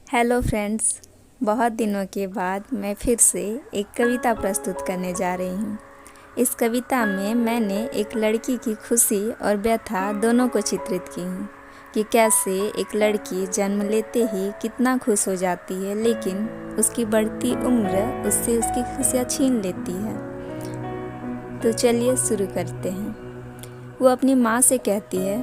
Hello friends, बहुत दिनों के बाद मैं फिर से एक कविता प्रस्तुत करने जा रही हूँ। इस कविता में मैंने एक लड़की की खुशी और व्यथा दोनों को चित्रित की हूँ कि कैसे एक लड़की जन्म लेते ही कितना खुश हो जाती है, लेकिन उसकी बढ़ती उम्र उससे उसकी खुशियाँ छीन लेती है। तो चलिए शुरू करते हैं। वो अपनी माँ से कहती है,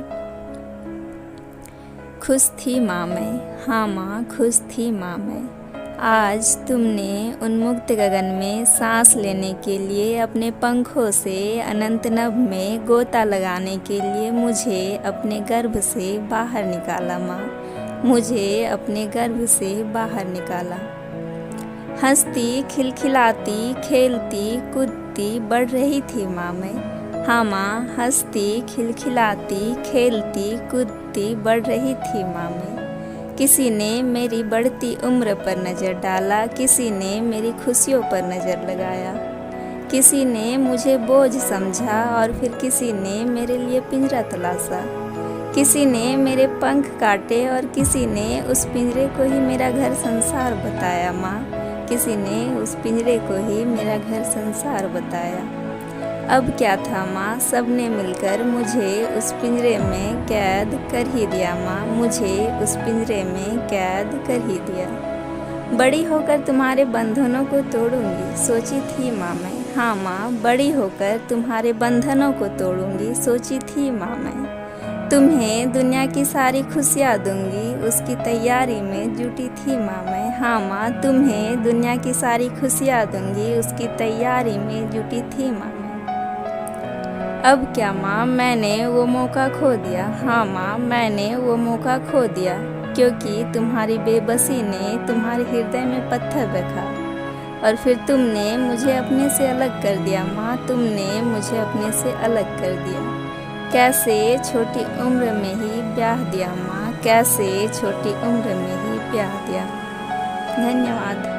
खुश थी माँ मैं, हाँ माँ खुश थी माँ मैं। आज तुमने उन्मुक्त गगन में सांस लेने के लिए अपने पंखों से अनंत नभ में गोता लगाने के लिए मुझे अपने गर्भ से बाहर निकाला माँ, मुझे अपने गर्भ से बाहर निकाला। हंसती खिलखिलाती खेलती कूदती बढ़ रही थी माँ मैं, हाँ माँ हंसती खिलखिलाती खेलती कूदती बढ़ रही थी माँ मैं। किसी ने मेरी बढ़ती उम्र पर नज़र डाला, किसी ने मेरी खुशियों पर नज़र लगाया, किसी ने मुझे बोझ समझा और फिर किसी ने मेरे लिए पिंजरा तलाशा। किसी ने मेरे पंख काटे और किसी ने उस पिंजरे को ही मेरा घर संसार बताया माँ, किसी ने उस पिंजरे को ही मेरा घर संसार बताया। अब क्या था माँ, सबने मिलकर मुझे उस पिंजरे में कैद कर ही दिया माँ, मुझे उस पिंजरे में कैद कर ही दिया। बड़ी होकर तुम्हारे बंधनों को तोड़ूंगी सोची थी माँ मैं, हाँ माँ बड़ी होकर तुम्हारे बंधनों को तोड़ूंगी सोची थी माँ मैं। तुम्हें दुनिया की सारी खुशियाँ दूंगी उसकी तैयारी में जुटी थी माँ मैं, हाँ माँ तुम्हें दुनिया की सारी खुशियाँ दूंगी उसकी तैयारी में जुटी थी माँ मैं। अब क्या माँ, मैंने वो मौका खो दिया, हाँ माँ मैंने वो मौका खो दिया, क्योंकि तुम्हारी बेबसी ने तुम्हारे हृदय में पत्थर रखा और फिर तुमने मुझे अपने से अलग कर दिया माँ, तुमने मुझे अपने से अलग कर दिया। कैसे छोटी उम्र में ही ब्याह दिया माँ, कैसे छोटी उम्र में ही ब्याह दिया। धन्यवाद।